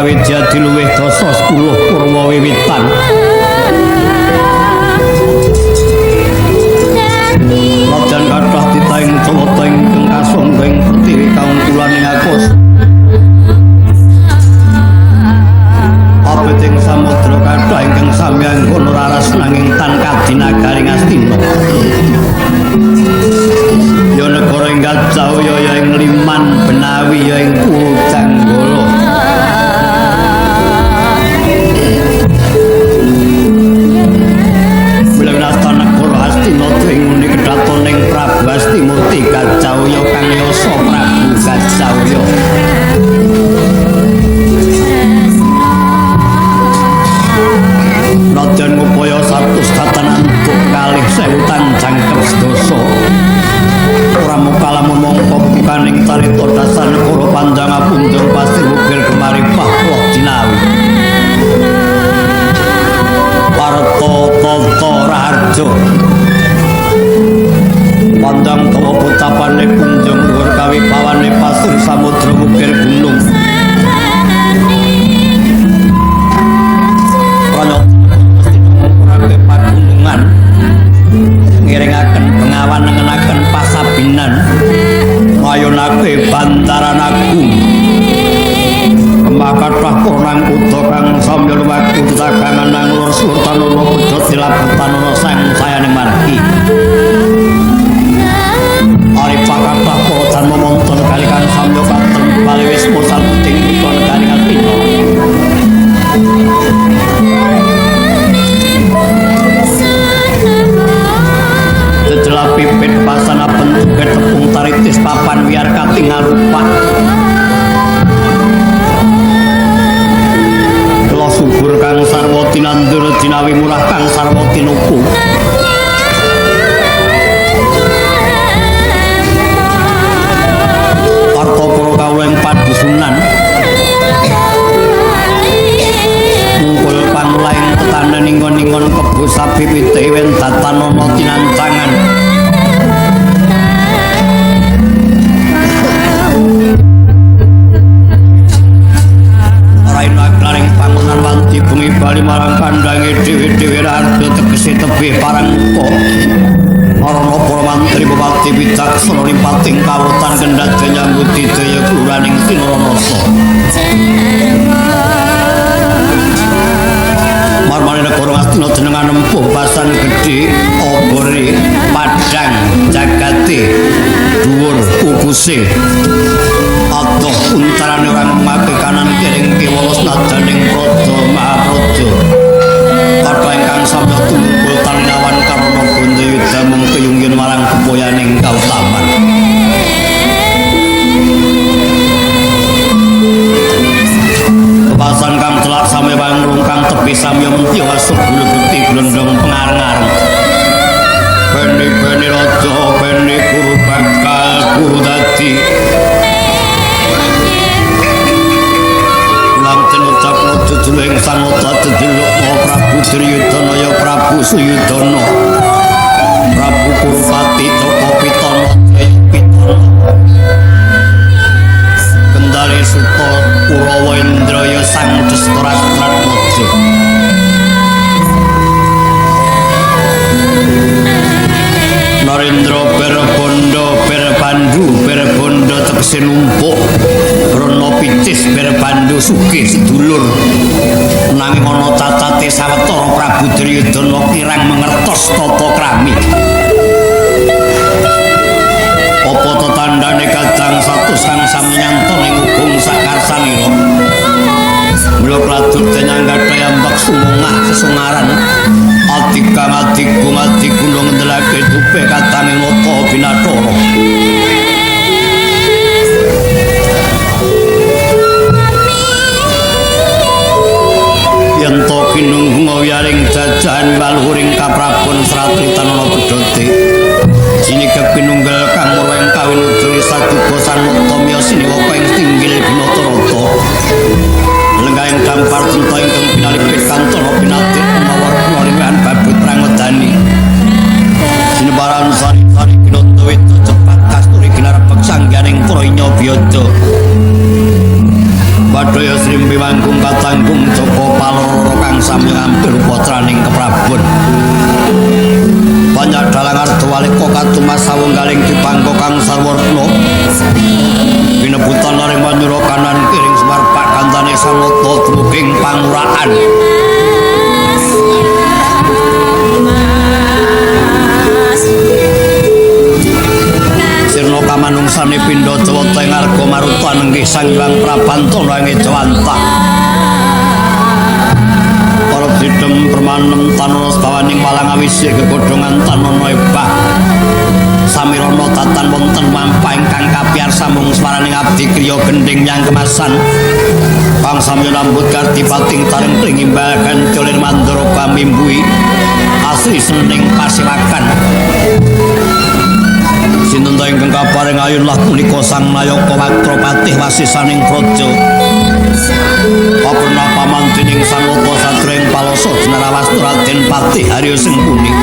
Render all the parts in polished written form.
gawe jadi luwih dasa 10 purwa wiwitan. Rajan kathah titahing Jawata ingkang kasonggeng pertiwi kaungkulaning Akus. Abeting samudra kathah ingkang samyang kono raras nanging tan kadinagaring Astina. Ya negara ing Gajahya ya ing Liman Benawi ya ing Pujanggala. Wilanasta negara Astina ing ngene kedatoning Prabu Astimurti Gajahya kang yasa Prabu Gajahya. Rajan ngupaya 100 tatanan untuk kalih 1000 tanjang Kresdasa. Ora mukalamun mongko bukaning carita dasar negara panjang punjul pasti mugil kemari pahwa dinawi. Parto Tata Raharja panjang dawa putapane punjung luhur kawibawane pasir samudra mugil gunung. Pagunungan ngiringaken bengawan nengenaken pasabinan mayunake bantaran agung kemakathah korang kutha kang samya lumaku dagangan nang lur Sultanana pedhot dilabutanana sang sayaning margi ari pakathah para momonton kali kang samya katon bali wisma sabuting ikon kali Astina. Jejelah pipit pasana pentuge tepung taritis papan biar katingal rupa kelo subur kang sarwa tinandur jinawi murah kang sarwa tinuku parta para kawula ing padusunan ngumpul panulaing tetandan ingon-ingon kebo sapi pite wendatanana tinancangan raina klaring pangunan wanti bumi bali marang kandange dewe-dewe raharja tegese tebih parang muka marana para mantri bupati wicaksana limpating kawrutan kendhat nyambut didaya keluraning Sinaranasa. Marmane negara Astina jenengan empuh pasan gedhe obore padhang jagate dhuwur kukuse atoh untarane ora ngemakke kanan kiring kiwalos nadaning praja mahapraja kata ingkang samya tumumpul talinawan karana Bondayuda mung keyungin marang kepoyaning kautaman. Kepasan kang celak sami wangrung kang tepi samya menti wasuk bulu bekti glondong pengareng-areng. Beni raja beni guru bakal guru dadi. Ulang tenucap jujuleng sanota jediluk Prabu Duryudana ya Prabu Suyudana. Prabu Kurupati Cokopitana Jayapitana. Kendari Suta Kurawa Indraya sang Destratmaja. Narendra Berbondo tegese numpuk Rana Picis Berbandu sugih sedulur nanging ana cacate sawetara Prabu Duryudana kirang mangertos tata krami. Apa tetandane kadang 100 kang sami nyantol ing ugung sakarsanira. Mula pradur denyang gadhah ambak sumungah sesungaran. Adiku ndelake dupe katane nata Binathara. Yen to kinung ngawiyaring jajahan waluhuring kaprabon Sratritanana Pedhote. Jinika pinunggal kang murweng kawin udul saduka sanukta miya siniwaka ing tinggil Binatarata. Lenggahing dampar cinta ingkang pinalipit kantara pinatik mawar kularihan babut prang wedani. Sinebaran sari-sari kinata wita cepat kasturi Temanggung katanggung Joko Paloro kang sami ngampil putraning keprabon. Banyak dalang arda walika katumas sawunggaling dipangko kang sarwarna. Pinebutan laring Manyura kanan kiring Semar Pak Gantane Sanata dumuging panguraan. Sirna kamanungsane pindha Jawa teng arga marutan nenggih Sang Hyang Prabantana ing Jawanta. Para didem permanem tanana bawaning walang awisih gegodhongan tanana ebah. Samirana tatan wonten mampah ingkang kapiyar sambung swaraning abdi kriya gending yang kemasan. Kang sami nambut kartipating taring pringimbal gancolir mandara pamimbui. Asri sening pasiwakan. Sinten ta ingkang kaparing ayun lah punika Sang Nayaka Wakrapatih wasisaning praja. Paperna pamantining Sanata Satreng Palasa Jenarawastu Raden Patih Haryo Sengkuni.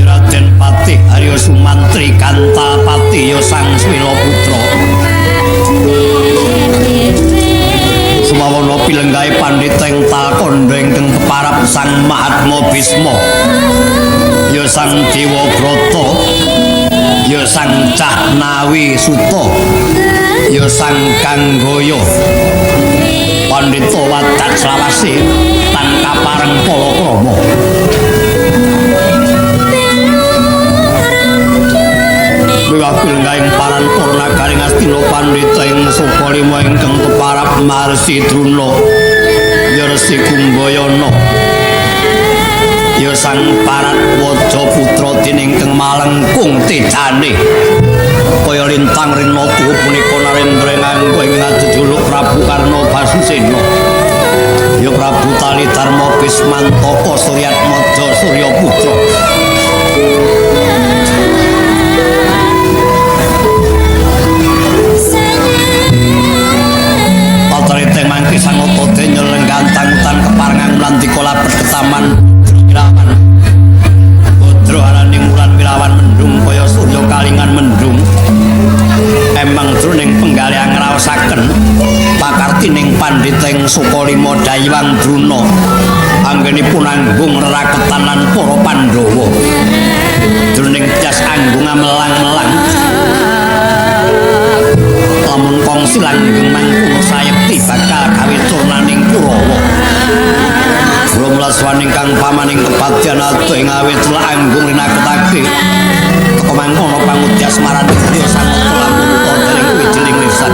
Raden Patih Haryo Sumantri Kantapati ya Sang Swila Putra. Sumawana pilenggahe pandhiteng Talkandha ingkang peparap Sang Mahatma Bisma. Ya Sang Dewa Brata, ya Sang Cahnawi Suta, ya Sang Kanggaya. Pandhita Wadat Slawase tan kapareng palakrama. Wiwakil gaing paran purna garing Astina pandhita ing Sukalima ingkang peparap Marsi Druna, ya Resi Kumbayana. Ya Sang Parat Waja Putra tiningkang malengkung tedane kaya lintang rina tuwa punika Narendra nganggo ing ngajejuluk Prabu Karna Basusena. Ya Prabu Tali Darma Bismantaka Suryatmaja Surya Putra. Patriteng mangke Sanata Denya lenggantang utan keparengan Mulandika labet ketaman Wirawan. Putra araning Wulan Wirawan mendung kaya surya kalingan mendung. Emang jroning penggalihan ngraosaken pakartining pandhiteng Sukalima Daiwang Druna anggenipun anggung reraketan lan para Pandhawa. Jroning jas anggung amelang-melang. Lamun kongsi langgeng mangkung sayekti bakal gawe turnaning Kurawa. Rumlaswaning kang pamaning kepadyan atuh ing awit anggung rinaketake teka mangkono pangudya Smarani Griya Sanata lamun uta dening wijiling lisan.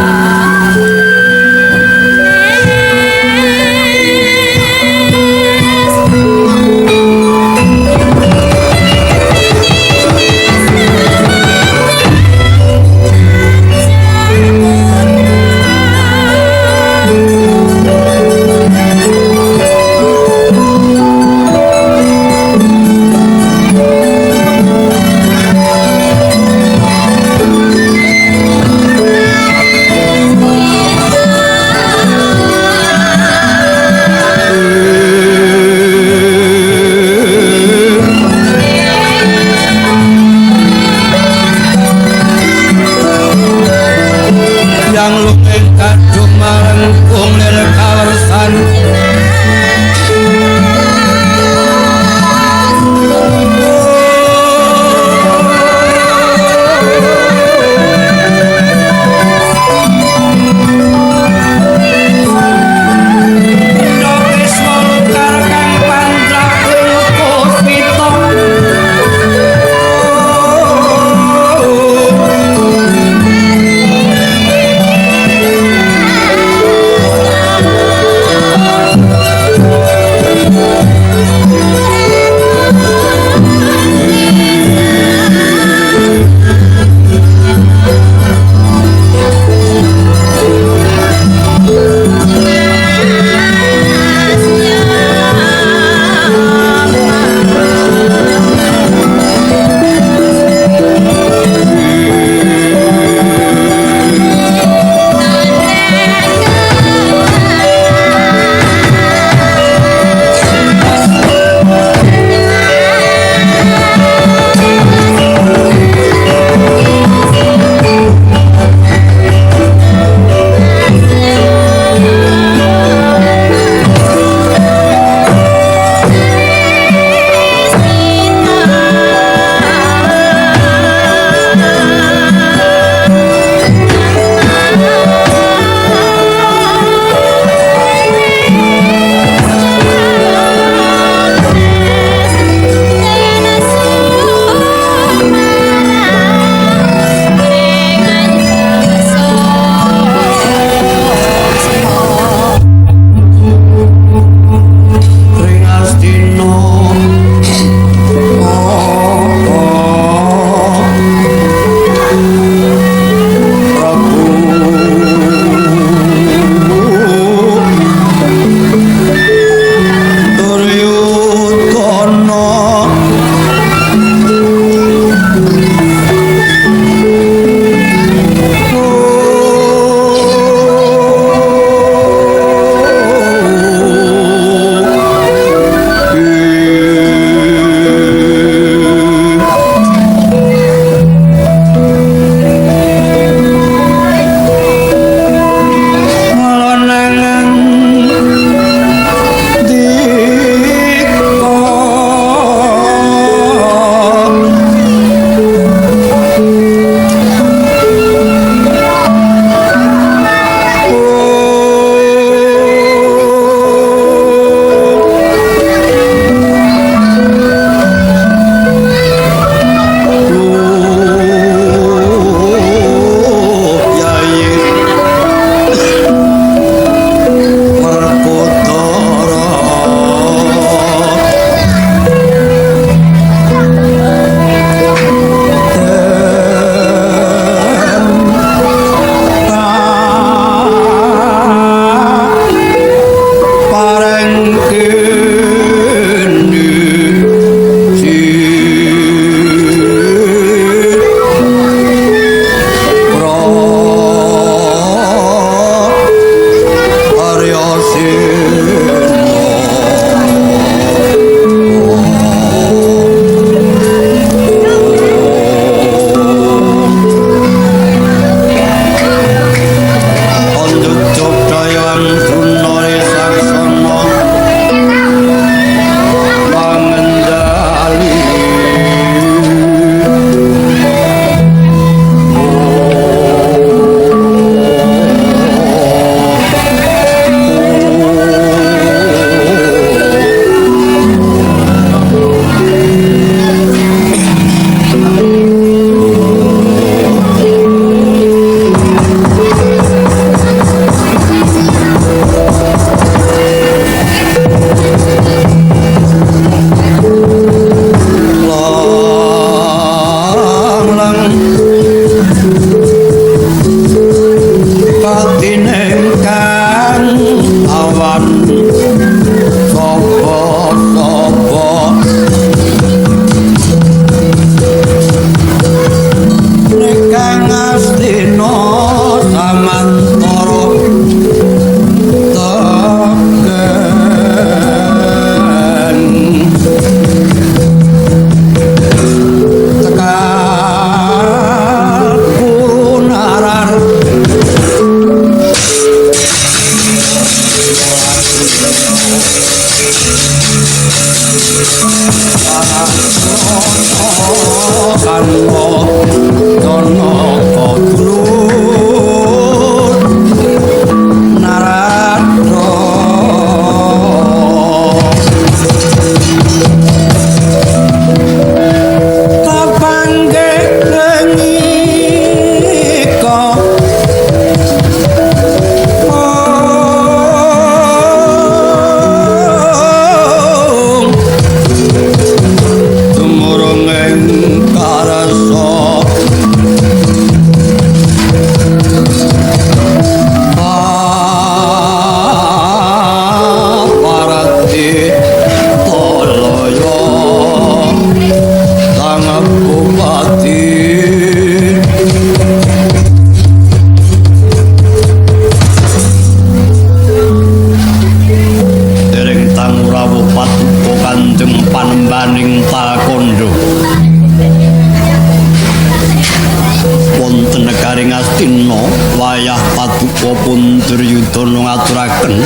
Astina wayah paduka pun Duryudana ngaturaken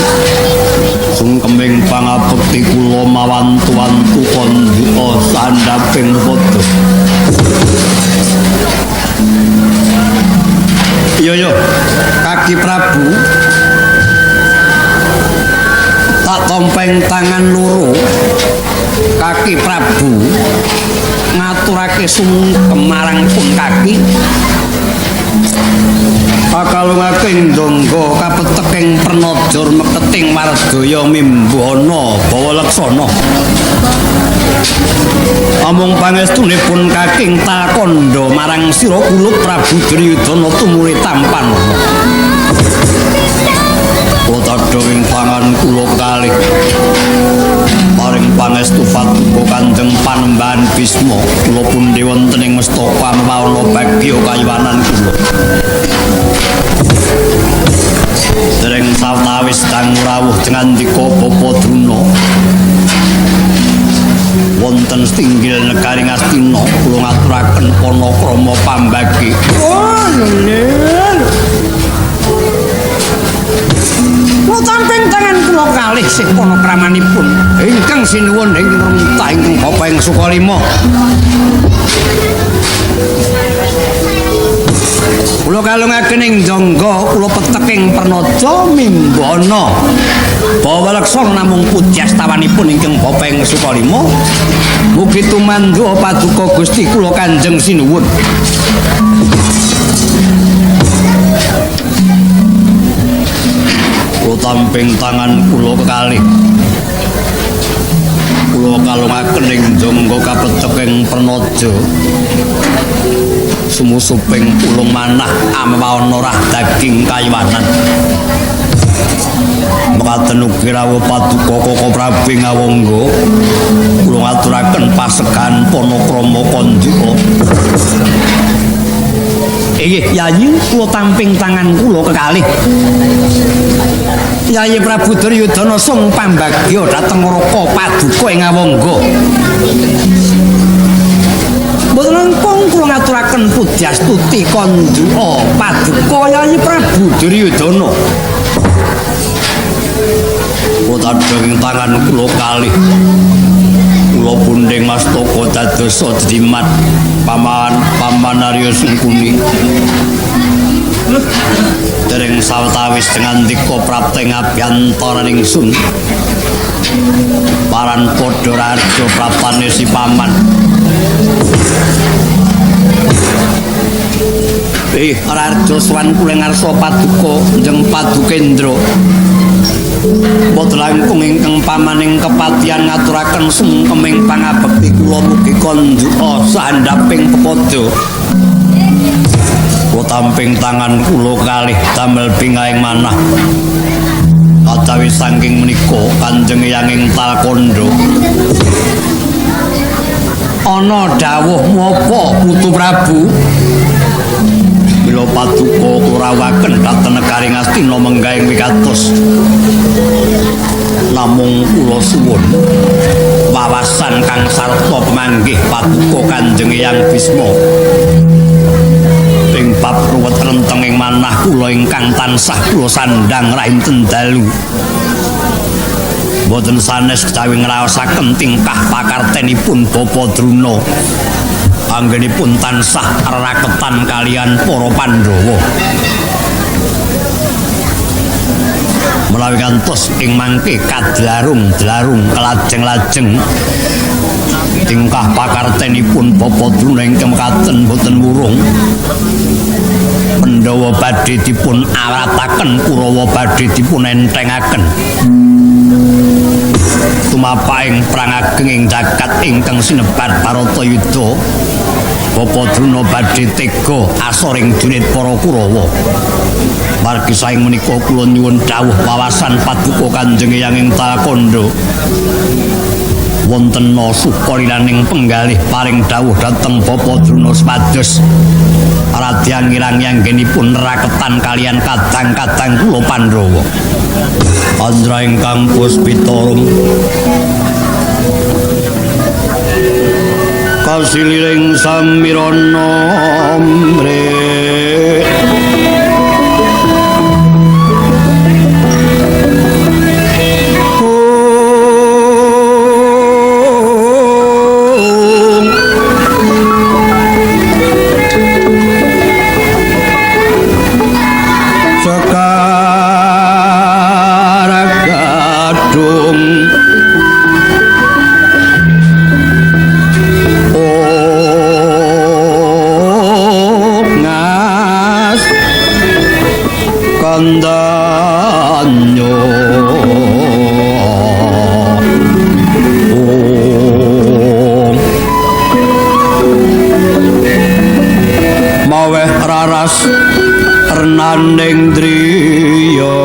sungkeming pangabekti kula mawantu-wantu konjuka sandhaping pada. Yo Kaki Prabu tak tompeng tangan loro. Kaki Prabu ngaturake sungkem marang pun kaki pakalungaking ndangga kapeteking pernajor meketing margaya mimbana bawa leksana amung pangestunipun kaking takandha marang sira kula Prabu Duryudana tumuli tampan Kotadha ing pangan kula kalih paring pangestu paduka Kanjeng Panembahan Bisma kula pundhe wonten ing mestaka mawana bagya kayuwanan kula dereng sawetawis kang rawuh ngandika Bapa Druna wonten stinggil negaring Astina kula ngaturaken panakrama pambagi kula tamping tangan kula kalih sih panakramanipun ingkang sinuwun ing rentah ingkang Bapak ing Sukalima kula kalungaken ing jangga kula peteking pernaja mimbana bawa leksana namung putyastawanipun ingkang Bapak ing Sukalima mugi tumandha paduka Gusti kula Kanjeng Sinuwun kula tamping tangan kula kekalih kula kalungaken ing jangga kapeteking pernaja sumusuping ulung manah amawana rah daging kayuwanan mekaten ugi rawuh paduka Koko Prabu Ngawangga kula ngaturaken pasegan panakrama konjuka inggih Yayi kula tamping tangan kula kekalih Yayi Prabu Duryudana sung pambagya dhateng Raka paduka ing Ngawangga mboten langkung kula ngaturaken pudyastuti konjuka paduka Yayi Prabu Duryudana Kotadha ing tangan kula kalih kula pundhing mastaka dadosa jimat paman Arya Sungkuni dereng sawetawis ngandika prapteng abyantaran ingsun paran padha raja praptane si paman Raja Swan kula ngarsa paduka njeng Padukendra boten langkung ingkang pamaning kepatihan ngaturaken sungkeming pangabekti kula mugi konjuka sandhaping pepada kula tamping tangan kula kalih damel bingaing manah atawi saking menika Kanjeng Yanging Talkandha ana dawuh mapa Putu Prabu mila paduka kurawaken dhateng negaring Astina menggaing wigatos namung kula suwun wawasan kang sarta pamanggih paduka Kanjeng Hyang Bisma ing bab ruwet rentenging manah kula ingkang tansah kula sandhang rainten dalu boten sanes kecawi ngraosaken tingkah pakartenipun Bapa Druna anggenipun tansah raketan kalian para Pandhawa menawi kantos ing mangke kadlarung-dlarung kelajeng-lajeng tingkah pakartenipun Bapa Druna ingkang mekaten boten wurung Pandhawa badhe dipun awataken Kurawa badhe dipun enthengaken tumapaing perang ageng ing jagat ingkang sinebat Baratayuda Bapa Druna badhe tega asoring junit para Kurawa margi saing menika kula nyuwun dawuh wawasan paduka Kanjeng Hyang Talkandha wonten sukaliraning penggalih paring dawuh dhateng Bapa Druna supados Radyang ngirang yanggenipun raketan kalian kadang-kadang kula Pandhawa andra ingkang puspitarum kasiliring samirana mre danyo maweh raras renaning driya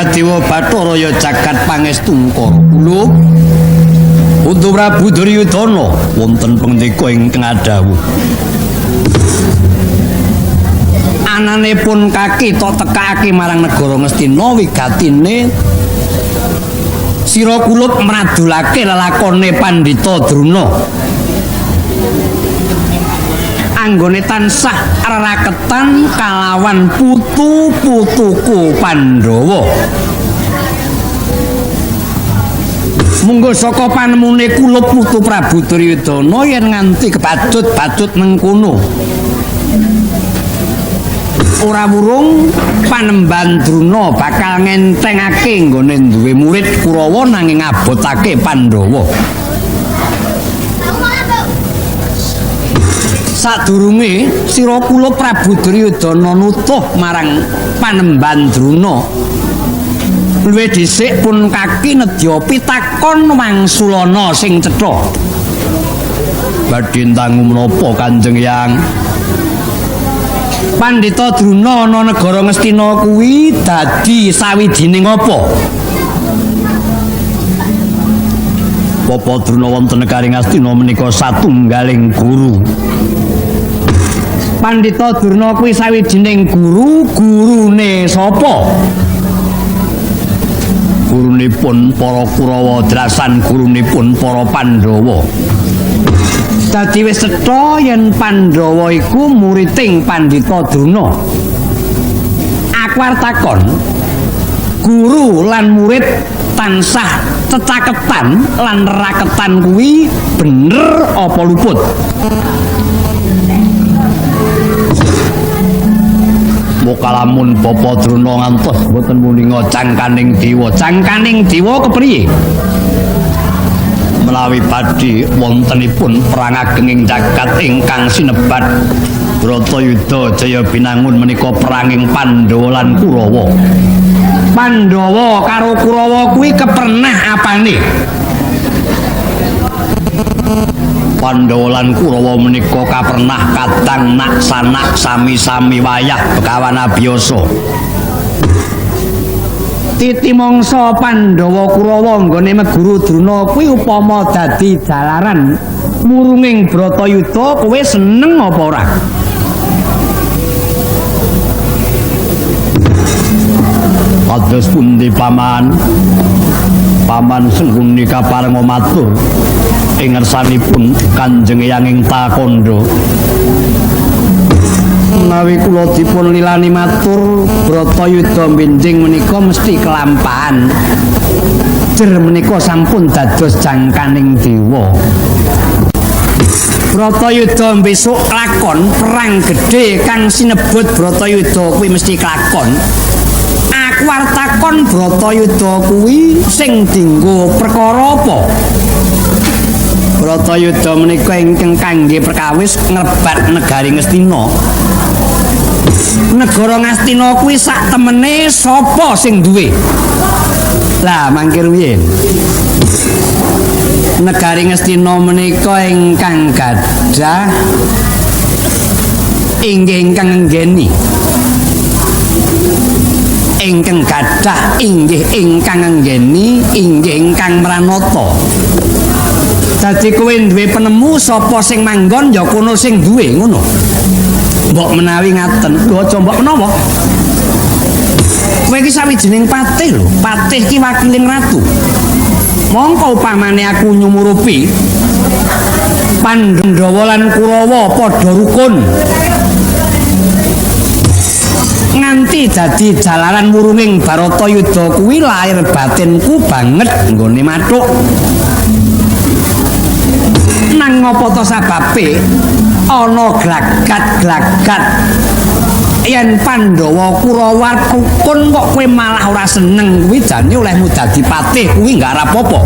Dewa Bathara ya jagat pangestungkara kula untuk Prabu Duryudana wonten pendika ingkang adhawuh ananipun kaki tok tekake marang negara Ngastina wigatine sira kulup mradulake lelakone Pandhita Druna anggone tansah reraketan kalawan putu-putuku Pandhawa. Munggo saka panemune kula putu Prabu Duryudana yen nganti kebacut-bacut mengkono. Ora wurung Panembahan Druna bakal ngentengake nggone duwe murid Kurawa nanging ngabotake Pandhawa. Sadurunge sira kula Prabu Duryudana nutuh marang Panembahan Druna luwih dhisik pun kaki nedya pitakon Wangsulana sing cetha badhe tangu menapa Kanjeng Hyang Pandhita Druna ana negara Ngastina kuwi dadi sawijining apa Papa Druna wonten negari Ngastina menika satunggaling guru Pandhita Druna kuwi sawijining guru gurune sapa gurunipun para Kurawa drasan gurunipun para Pandhawa dadi wis cetha yen Pandhawa iku muriding Pandhita Druna aku arep takon guru lan murid tansah cecaketan lan raketan kuwi bener apa luput kalamun Bapa Druna ngantos boten muninga cangkaning dewa kepriye menawi badhe wontenipun perang ageng ing jagat ingkang sinebat Bratayuda Jaya Binangun menika peranging Pandhawa lan Kurawa Pandhawa karo Kurawa kuwi kepernah apane Pandhawa lan Kurawa menika kapernah kadang naksanak sami-sami wayah bekawan abiyasa. Titi mangsa Pandhawa Kurawa nggone meguru Druna kuwi upama dadi jalaran murunging Bratayuda kowe seneng apa ora? Kados pundi paman? Paman sengkuni kaparenga matur ing ngarsanipun Kanjeng Hyang Takandha. Menawi kula dipun lilani matur Bratayuda benjing menika mesti kelampahan. Jer menika sampun dados jangkaning dewa. Bratayuda besok lakon perang gedhe kang sinebut Bratayuda kuwi mesti kelakon. Aku arep takon Bratayuda kuwi sing dienggo perkara apa? Bratayuda menika ingkang kangge perkawis ngrebat negari Ngastina. Negara Ngastina kuwi sak temene sapa sing duwe? Lah mangkir rumiyin. Negari Ngastina menika ingkang gadah ingkang nggeni. Ingkang gadah inggih ingkang nggeni inggih ingkang mranata. Dadi kowe duwe penemu sapa sing manggon ya kono sing duwe ngono. Mbok menawi ngaten, lho aja mbok menawa. Kowe iki sawijining patih lho, patih ki wakiling ratu. Mongko upamane aku nyumurupi Pandhawa lan Kurawa padha rukun. Nganti dadi jalaran murunging Bratayuda kuwi lahir batinku banget nggone mathuk. Nang ngopo to sababe ana glagat-glagat yen Pandhawa Kurawa rukun kok kowe malah ora seneng kuwi jane olehmu dadi patih kuwi enggak apa-apa.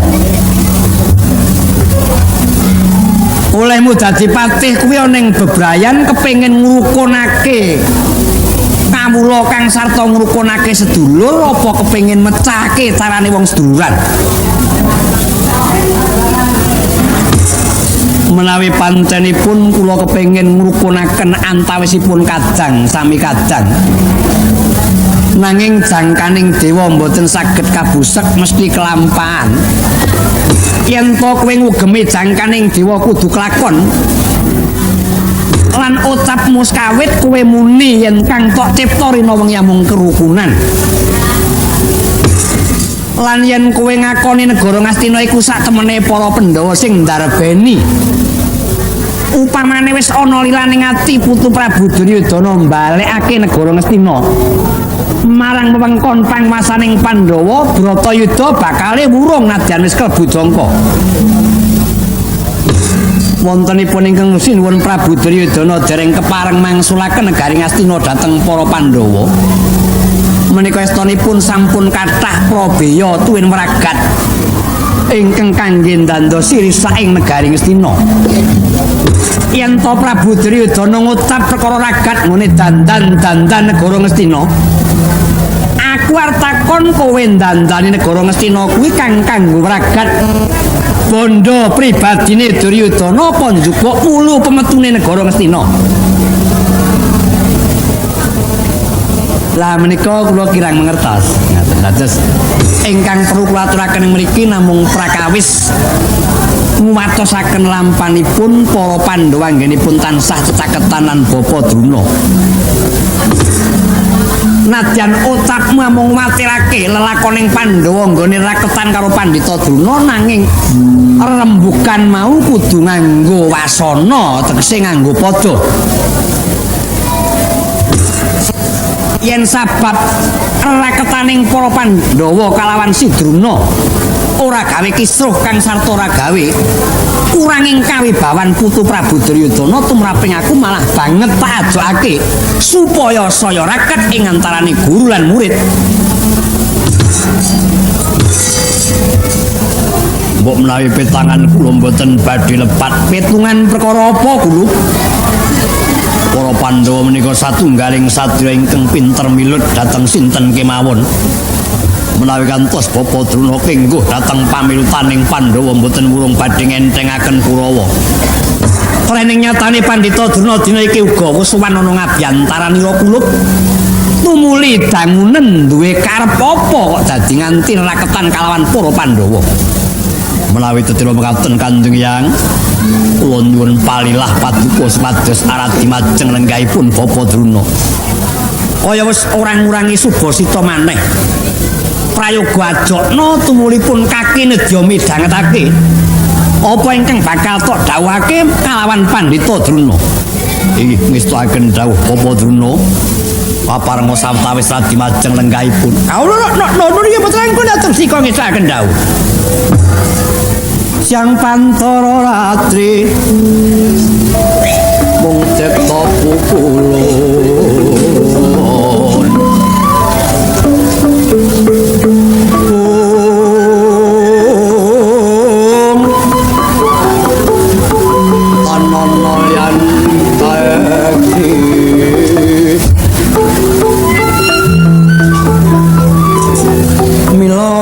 Olehmu dadi patih kuwi ana ing bebrayan kepengin ngrukunake kawula kang sarta ngrukunake sedulur apa kepengin mecahke carane wong seduluran. Menawi pancenipun kula kepengin ngrukunaken antawisipun kadang sami kadang nanging jangkaning dewa mboten saged kabusek mesti kelampahan. Yen to kowe ngugemi jangkaning dewa kudu kelakon lan ucapmu kawit kowe muni yen kang tok cipta rina wengi amung kerukunan. Lan yen kowe ngakoni negara Ngastina iku sak temene para Pandhawa sing ndarbeni upamane wis ana lilaning ati Putu Prabu Duryudana mbalekake negara Ngastina marang wewengkon pangwasaning Pandhawa, Bratayuda bakale wurung nadyan wis klebu jangka. Wontenipun ingkang sinuwun Prabu Duryudana dereng kepareng mangsulaken negari Ngastina dhateng para Pandhawa. Menika estunipun sampun kathah probaya tuwin wragat ingkang kangge ndandosi risaing negari Ngastina. Yen to Prabu Duryudana ngucap perkara ragat ngene dandan-dandan negara Ngastina, aku arep takon kowe dandani negara Ngastina kuwi kang kanggo wragat bondo pribadine Duryudana apa njupuk ulu pemetune negara Ngastina? Lah menika kula kirang mangertos. Ngaten dados ingkang perlu kula aturaken mriki namung prakawis nguwatosaken lampanipun para Pandhawa anggenipun tansah cecaketan lan Bapa Druna. Nadyan ucapmu amung matirake lelakoning Pandhawa nggone raketan karo Pandhita Druna nanging rembugan mau kudu nganggo wasana tegese nganggo padha. Yen sabab raketaning para Pandhawa kalawan si Druna ora gawe kisruh kang sarta ora gawe kuranging kawibawan Putu Prabu Duryudana tumraping aku malah banget tak ajokake supaya saya raket ing antaraning guru lan murid. Mbok menawi petangan kula mboten badhe lepat petungan perkara apa kula? Para Pandhawa menika satunggaling sadya ingkang pinter milut dhateng sinten kemawon. Menawi kantos Bapa Druna kengguh dhateng pamilutaning Pandhawa mboten wurung badhe ngentengaken Kurawa. Trening nyatane Pandhita Druna dina iki uga kesuwan ana ngabyantaranira kulup. Tumuli dangunen duwe karep apa kok dadi nganti raketan kalawan para Pandhawa. Menawi tetira mekaten Kanjeng Hyang, kula nyuwun palilah paduka supados aradi majeng lenggahipun Bapa Druna. Kaya wis ora ngurangi Subasita maneh. Prayoga ajokna tumulipun kaki nedya midhangetake apa ingkang bakal tok dawuhake kalawan Pandhita Druna. Inggih ngestakaken dawuh Bapa Druna paparenga sawetawis radi majeng lenggahipun. Kawula nuwun ya putraku dateng sika ngestakaken dawuh. Sang Pantara Ratri mung cipta pukulun anana yan taeki mila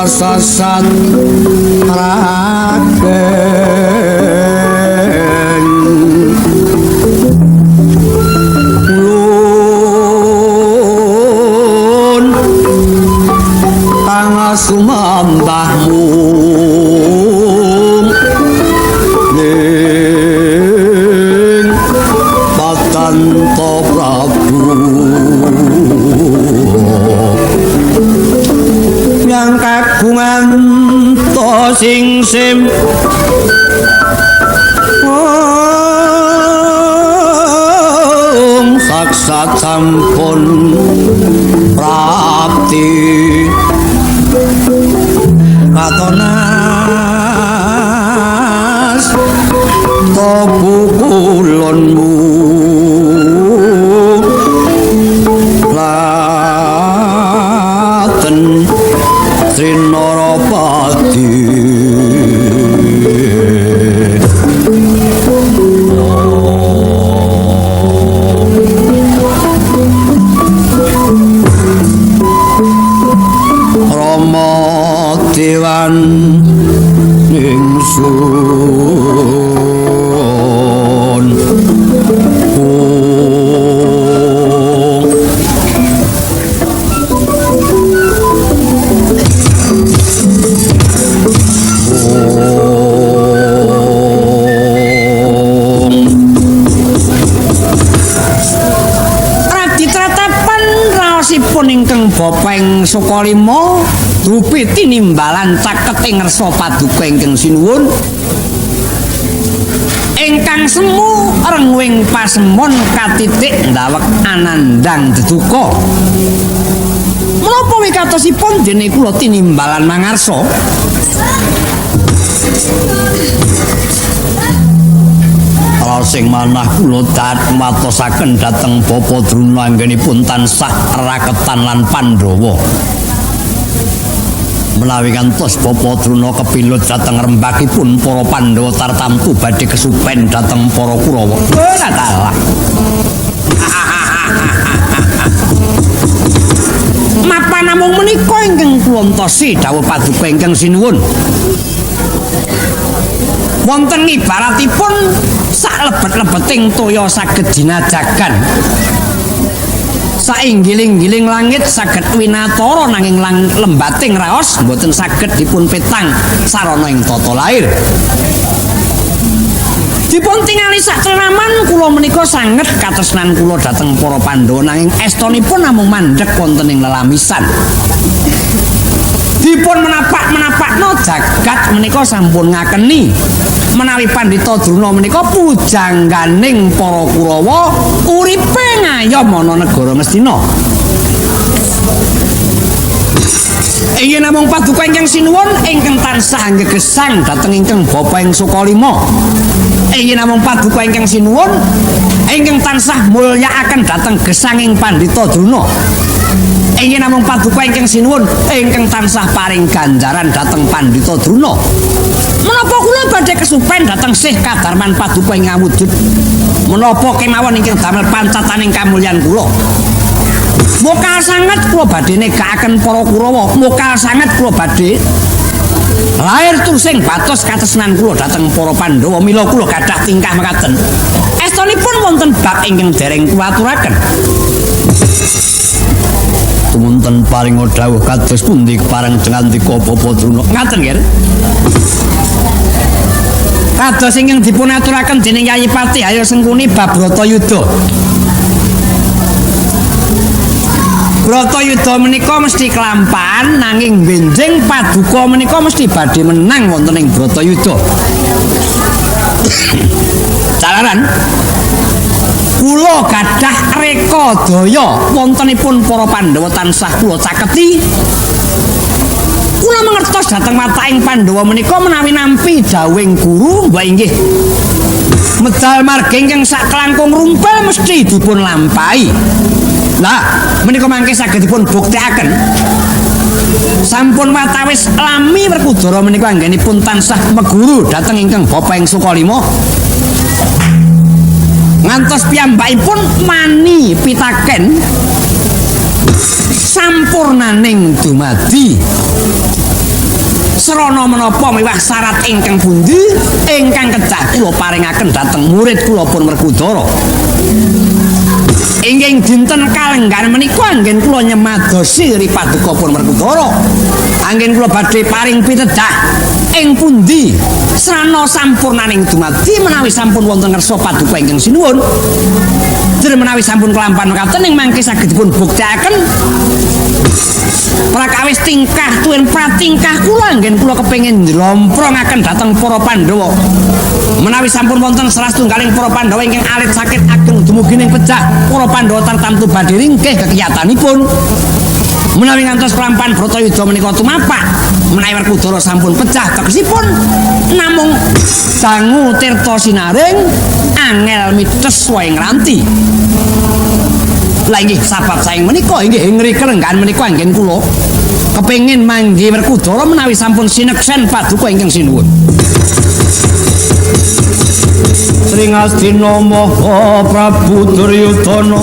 sasat raken ulun kang sumambahmu ning Patanta Prabu ngantos sing sim saksat sampun prapti katonas tobu kulonmu laten Srinaropati Dewan ingsun Raditratapan raosipun ingkang Bopeng Sukalima dupi tinimbalan caket ing ngersa paduka ingkang sinuwun ingkang semu rengwing pasemon katitik ndawek anandang deduka menapa wikatosipun dene kula tinimbalan mangarsa sing manah kula matosaken dhateng Bapa Druna anggenipun tansah raketan lan Pandhawa menawi kantos Bapa Druna kepilut dhateng rembakipun para Pandhawa tartamtu badhe kesupen dhateng para Kurawa. Ora kalah. Mapa namung menika ingkang kula entosi dawuh paduka ingkang sinuwun. Wonten ibaratipun sak lebet-lebeting toya saged dinajagan. Sainggiling-giling langit saged winatara nanging lembating raos mboten saged dipun petang sarana ing tata lair. Dipun tingali sak trenaman kula menika sanget katresnan kula dhateng para Pandhawa nanging estunipun namung mandheg wonten ing lelamisan. Dipun menapak-menapakno jagat menika sampun ngakeni menawi Pandhita Druna menika pujangganing para Kurawa uripe ngayom ana negara Ngastina. Inggih namung paduka ingkang sinuwun ingkang tansah nggesang dhateng ingkang Bopeng Sukalima. Inggih namung paduka ingkang sinuwun ingkang tansah mulyakaken dhateng gesanging Pandhita Druna. Inggih namung paduka ingkang sinuwun ingkang tansah paring ganjaran dhateng Pandhita Druna. Menapa kula badhe kesupen dhateng Sih Kadarman paduka ing ngawujud menapa kemawon ingkang damel pancataning kamulyan kula. Mokal sanget kula badhe negakaken para Kurawa, mokal sanget kula badhe lair tursing batos katresnan kula dhateng para Pandhawa mila kula gadah tingkah mekaten. Estunipun wonten bab ingkang dereng kula aturaken. Tumunten paring dawuh kados pundi pareng ngandika Bapa Druna. Ngaten nggih. Kados ingkang dipun aturaken dening Yayi Patih Ayo Sengkuni bab Bratayuda. Bratayuda menika mesti kelampahan nanging benjing paduka menika mesti badhe menang wonten ing Bratayuda. Jalaran kula gadah reka daya wontenipun para Pandhawa tansah kula caketi. Kula mangertos dhateng mataing Pandhawa menika menawi nampi jawing guru mbah inggih medal marga ingkang sak kelangkung rumpel mesti dipun lampahi. Lah menika mangke saged dipun buktekaken. Sampun watawis lami Werkudara menika anggenipun tansah meguru dhateng ingkang Bopeng Sukalima. Ngantos piyambakipun mani pitaken sampurnaning dumadi. Serana menapa miwah syarat ingkang pundi ingkang kedah kula paringaken dhateng murid kula pun Werkudara. Inggih dinten kalenggan menika anggen kula nyemadosi ri paduka pun Werkudara. Anggen kula badhe paring pitedah ing pundi srana sampurnaning dumadi menawi sampun wonten ngersa paduka ingkang sinuwun. Jer menawi sampun kelampahan mekaten ing mangke saged dipun buktekaken Prakawis tingkah tuwin pratingkah kula anggen kula kepengin njromprongaken dhateng para Pandhawa. Menawi sampun wonten salah setunggaling para Pandhawa ingkang alit sakit ageng dumugi ning pejah, para Pandhawa tartamtu badhe ringkih kekiyatanipun. Menawi ngantos kelampan Bratayuda menika tumapak, menawi Werkudara sampun pecah tegesipun namung dangu tirta sinaring angel mites wae ngranti. Lah inggih sahabat saing menika inggih ngri kelenggan menika anggen kula kepengin manggi Werkudara menawi sampun sineksen paduka ingkang sinuwun. Sringastina Maha Prabu Duryudana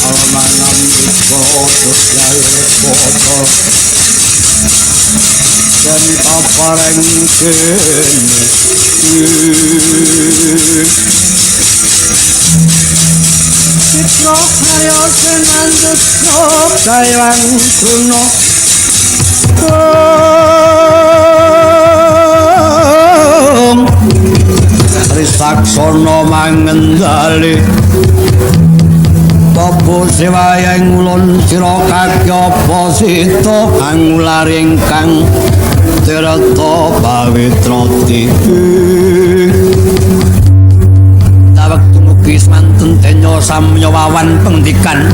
alamangan dikotos jalur dan apareng kene Citra karya senandut sok dayang kuno Risaksana mangendali Babu sewayang ulun sira kakyapa sita angular ingkang tirta pawitrati Tawek tumugi semanten denya samya wawan pendikan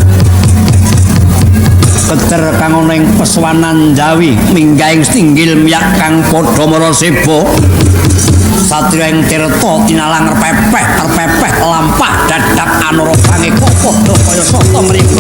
keter kang ana ing pesuwanan Jawi minggahing tinggil miyak kang padha maraseba satria ing tirta tinalang repepeh lampah dadak anurapange kokoh kaya sata mriku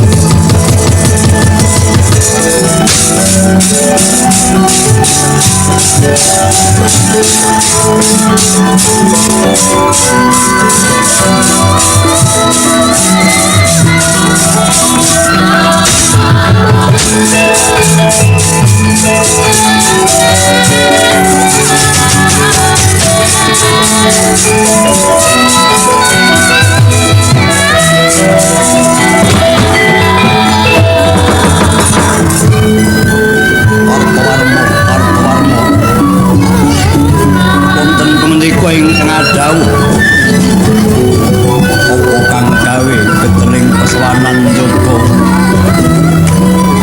ingkang adhawuh apa kang gawe keteling pesuwanan Joko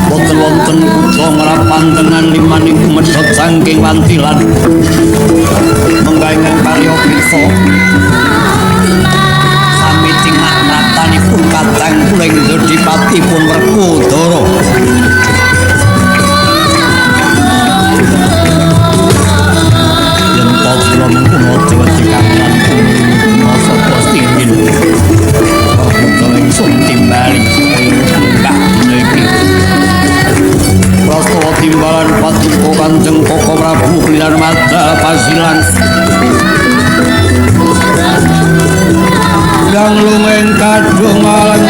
boten wonten kutha ngrapantengan limaning medhot saking wantilan menggaengan karya kita sami tingak ratanipun kadang kuling Dodipatipun Werkudara mengkuno diwedi kangen masa postingin Werkudara ingsun timbali enggak niki prastawa timbalan paduka Kanjeng Koko Prabu Kliran Mada Pasilan yang lumeng kadung malang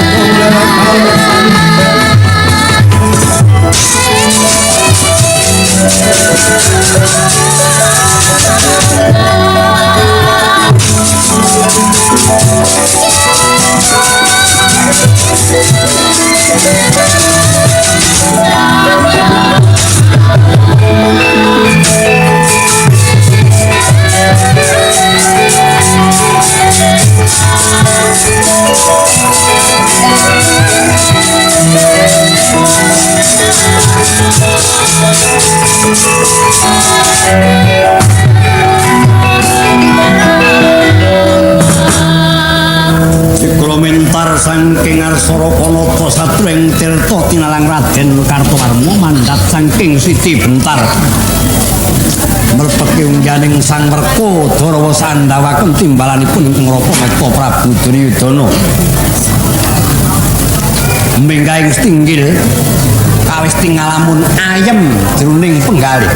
saking Arsara Kanata satring tirta tinalang Raden Kartowarma mandhat saking Siti Bentar merpeki ungganing Sang Werkudara sandhawaken timbalanipun ingkang rapa mekta Prabu Duryudana minggahing tinggil kawis tingalamun ayem jroning penggalih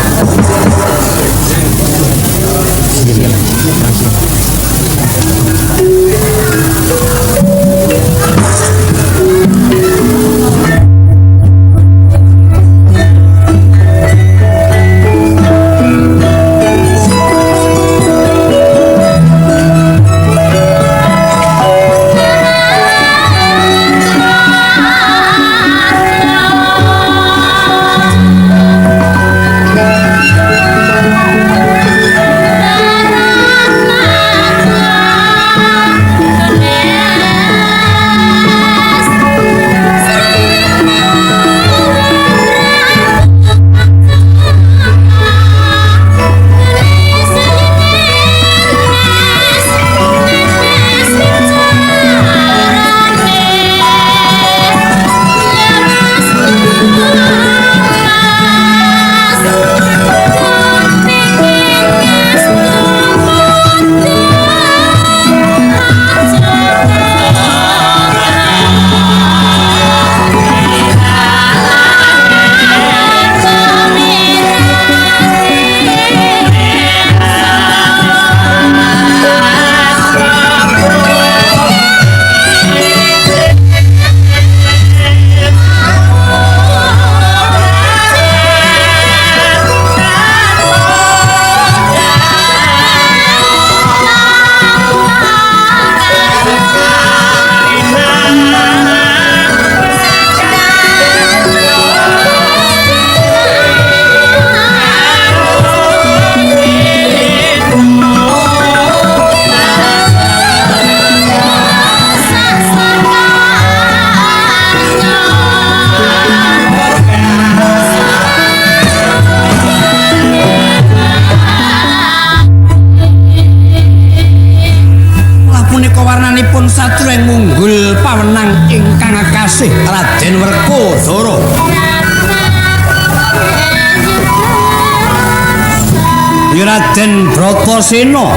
Raden Bratasena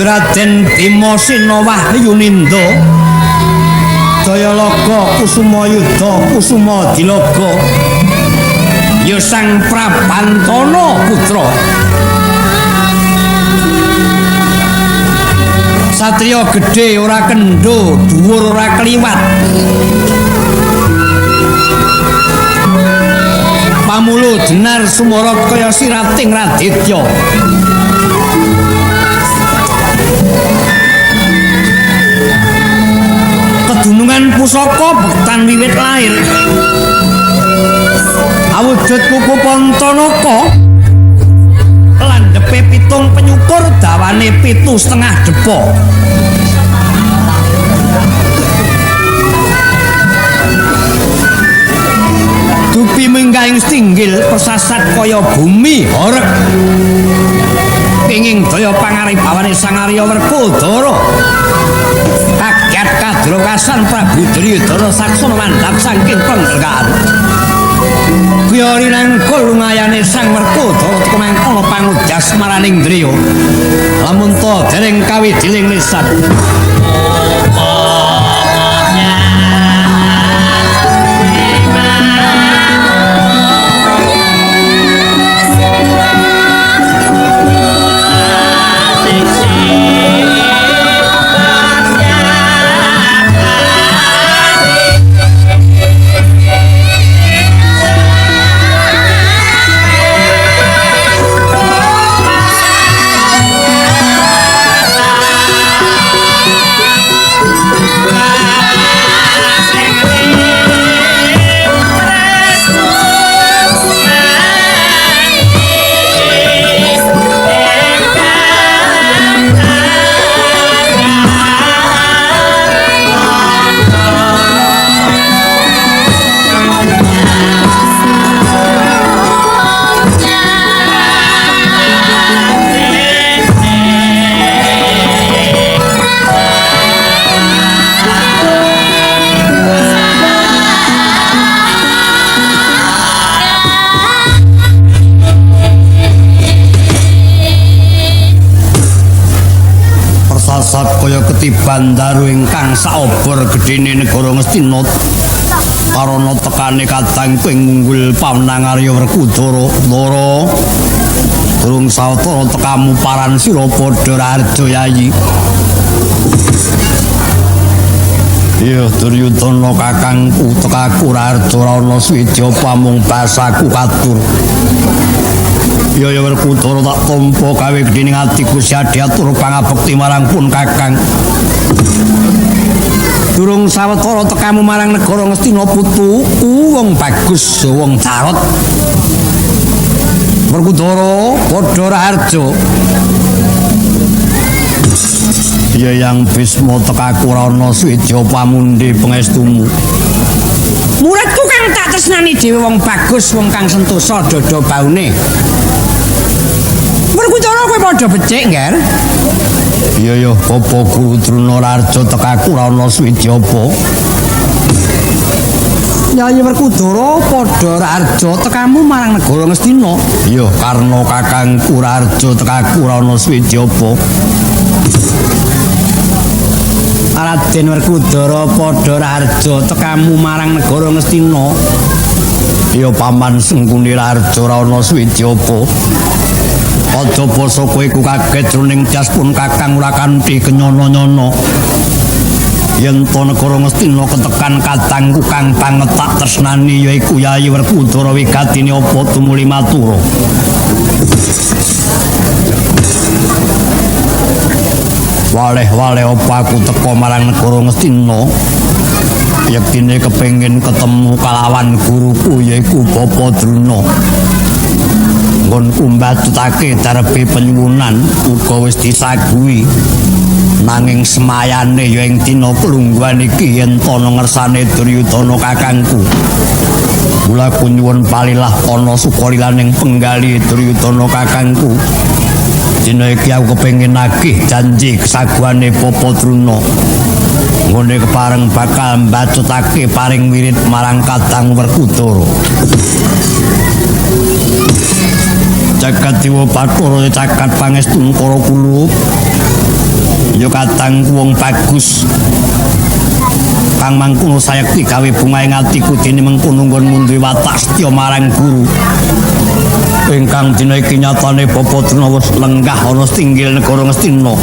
Raden Bimasena Wahyunindo Jayalaga Kusuma Yudha Kusuma Dilaga ya Sang Prabantana putra satriya gedhe ora kendho dhuwur ora kliwat pamulu jenar sumara kaya sirating Raditya kedunungan pusaka bektan wiwit lair awujud kuku Pantanaka landhepe 7 penyukur dawane 7,5 depa dupi minggaing stinggil persasat kaya bumi horeg kenging daya pangaribawane Sang Arya Werkudara kaget kadrokasan Prabu Duryudana saksana mandhap saking penggergaan Kuyari nangkul ngayane Sang Werkudara teka mangkala pangujas maraning Driya lamun ta dereng kawidiling lisan kaya ketiban daru ingkang saobor gedene negara Ngastina karana tekane kadang kowe ngunggul pawenang Arya Werkudara Ndara durung sawetara tekamu paran sira padha Raharja Yayi ya Duryudana kakangku tekaku Raharja ora ana swija pamung basaku katur ya Werkudara tak tampa gawe gedhening atiku Gusti atur pangabekti marang pun kakang durung sawetara tekamu marang negara Ngastina putu wong bagus wong carot Werkudara padha Raharja ya yang Bisma tekaku ora ana swija pamundi pangestumu muridku kang tak tresnani dhewe wong bagus wong kang sentosa dada baune Werkudara kowe padha becik ngger iya apa Guru Druna Raharja tekaku ora ana swiji apa Nyai Werkudara padha Raharja tekamu marang negara Ngastina iya karna kakangku Raharja tekaku ora ana swiji apa Raden Werkudara padha Raharja tekamu marang negara Ngastina iya paman Sengkuni Raharja ora ana swiji apa aja basa kowe ku kaget jroning tias pun kakang ora kanthi kenyono-nyono yen to negara Ngastina ketekan katangku kang banget tak tresnani yaiku Yayi Werkudara wigatine apa tumuli matura waleh-waleh apa aku teka marang negara Ngastina yektine kepengin ketemu kalawan guruku yaiku Bapa Druna nggonku mbatutake darepe penyuwunan uga wis disaguhi nanging semayane ya ing dina kelungguhan iki yen ana ngersane Duryudana kakangku kula nyuwun palilah ana sukarilaning penggali Duryudana kakangku dina iki aku kepengin nagih janji kesaguhane Bapa Druna ngene kepareng bakal mbacutake paring wirid marang Kadang Werkudara jagat dewa Bathara caket pangestun para kula ya kadang wong bagus kang mangkono sayekti gawe bungaing atiku dene mengkono nggonmu duwe watak setya marang guru ingkang dina iki nyatane Bapa Drona wis lenggah ana tinggil negara Ngastina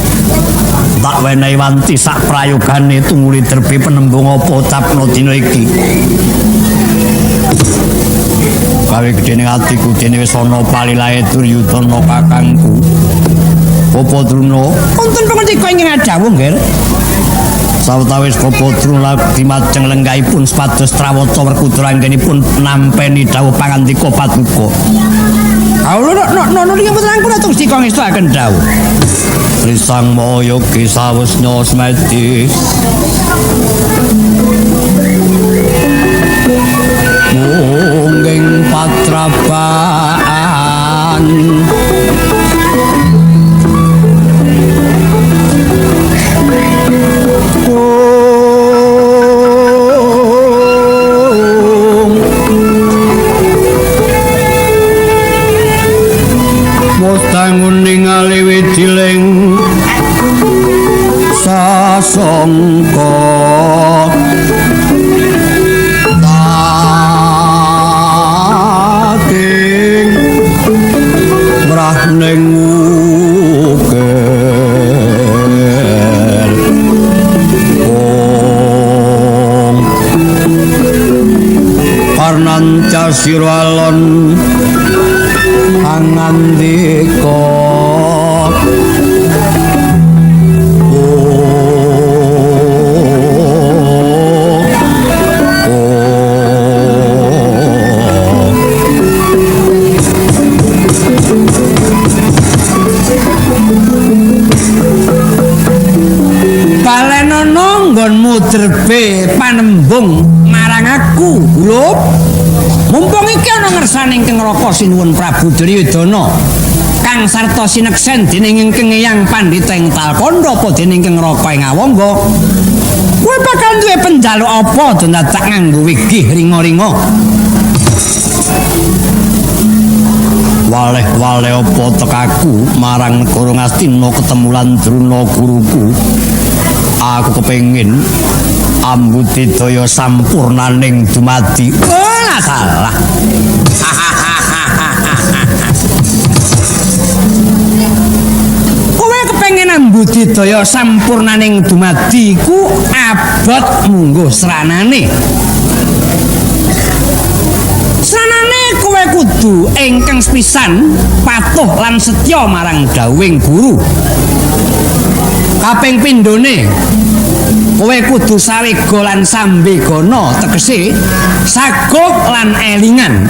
tak wenehi wanti sak prayogane tumuli derbe penembung apa capna dina iki gawe gedene atiku dene wis ana palilahe Duryudana kakangku Bapa Drona wonten pangendika ingkang dawuh nggih sawetawis Bapa Drona dimajeng lenggahipun sepados Trawata Werkudara anggenipun nampeni dawuh pangandika paduka kawula nono ing putrangku atus dika ngestakaken dawuh Risang Mahayogi sawusnya smedi mungging patrapaan Mustangun ningali wijiling sasongko taking mrahning uger karnanca siralon angandika balenono nggonmu derbe panembung marang aku lho mumpung iki ana ngersaning Kang Raka Sinuwun Prabu Duryudana kang sarta sineksen dening ingkang Eyang Pandhita ing Talkanda apa dening Kang Raka ing Awangga kowe bakal duwe penjaluk apa dadak nganggo wigih ringa-ringa waleh-waleh apa tekaku marang negara Ngastina ketemu lan Drona guruku aku kepengin ambudidaya sampurnaning dumadi ora salah kowe kepengin ambudidaya sampurnaning dumadi ku abot mungguh sranane kowe kudu ingkang sepisan patuh lan setya marang dawuhing guru kaping pindhone kowe kudu sawega lan sambegana tegese sagok lan elingan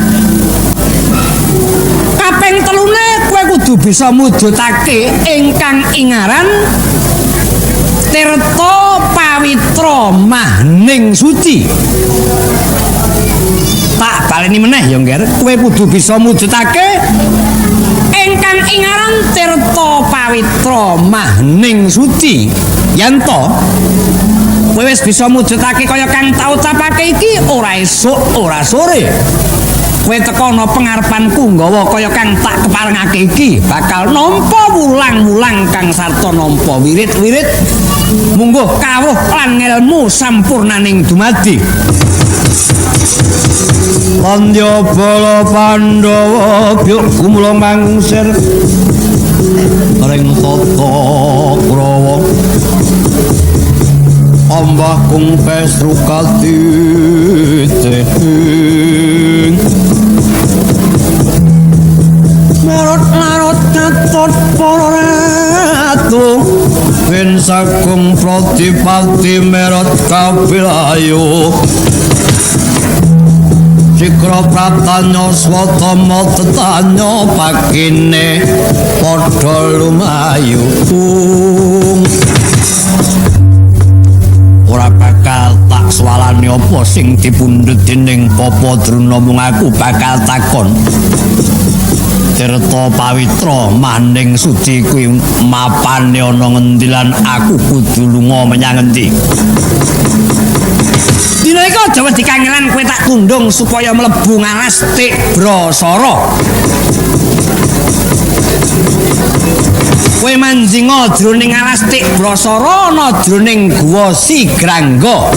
kaping telune kowe kudu bisa mujudake ingkang ingaran tirta pawitra mahning suci tak baleni meneh ya ngger kowe kudu bisa mujudake ingkang ingaran tirta pawitra mahning suci yen to kowe wis bisa mujudake kaya kang tau capake iki ora esuk ora sore kowe teka ana pengarepanku nggawa kaya kang tak keparengake iki bakal nampa wulang-wulang kang sarta nampa wirid-wirid mungguh kawruh lan ngelmu sampurnaning dumadi Pandya bala Pandhawa byuk gumula mangsir ring tata Kurawa ambah kung pesrukati marot-marot katut para ratu ben sagung pratipati merot kapilayu Cikra pratanya swatama tetanya pakine padha lumayu ora bakal tak swalani apa sing dipundhut dening Bapa Drona mung aku bakal takon tirta pawitra maning suci kuwi mapane ana ngendi lan aku kudu lunga menyang endi dina iki aja wedi kangelan kowe tak tundung supaya mlebu ngalas tik brasara Kowe manjinga jroning alastik brasara ana jroning guwa Sigrangga.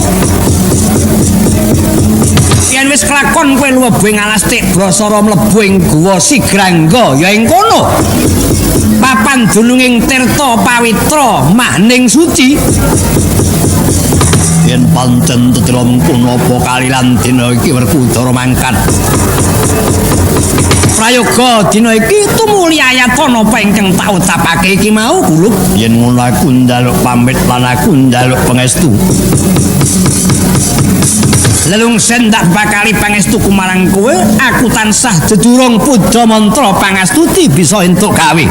Yen wis kelakon kowe mlebu ing alastik brasara mlebu ing guwa Sigrangga ya ing kono. Papan dununging tirta pawitra mahning suci. Yen pancen tetrom punapa kalilan dina iki Werkudara mangkat. Prayoga dina iki tumuli ayatana apa ingkang tak ucapake iki mau Kulub. Yen ngono aku njaluk pamit lan aku njaluk pangestu. Lelungsen tak bakali pangestuku marang kowe, aku tansah jejurung puja mantra pangastuti bisa entuk gawe.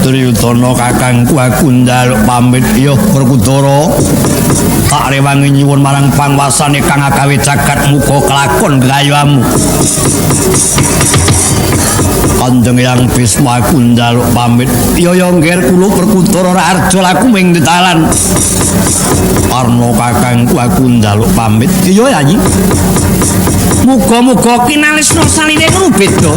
Duryudana kakangku aku njaluk pamit ya Werkudara. Tak rewangi nyuwun marang panguwasane kang agawe jagat muga kelakon gayuhamu. Kanjeng Hyang Bisma aku njaluk pamit. Ya ngger kula Werkudara Raharja laku ming ditalan. Karna kakangku aku njaluk pamit. Iya Yayi. Muga-muga kinalisna saline beda.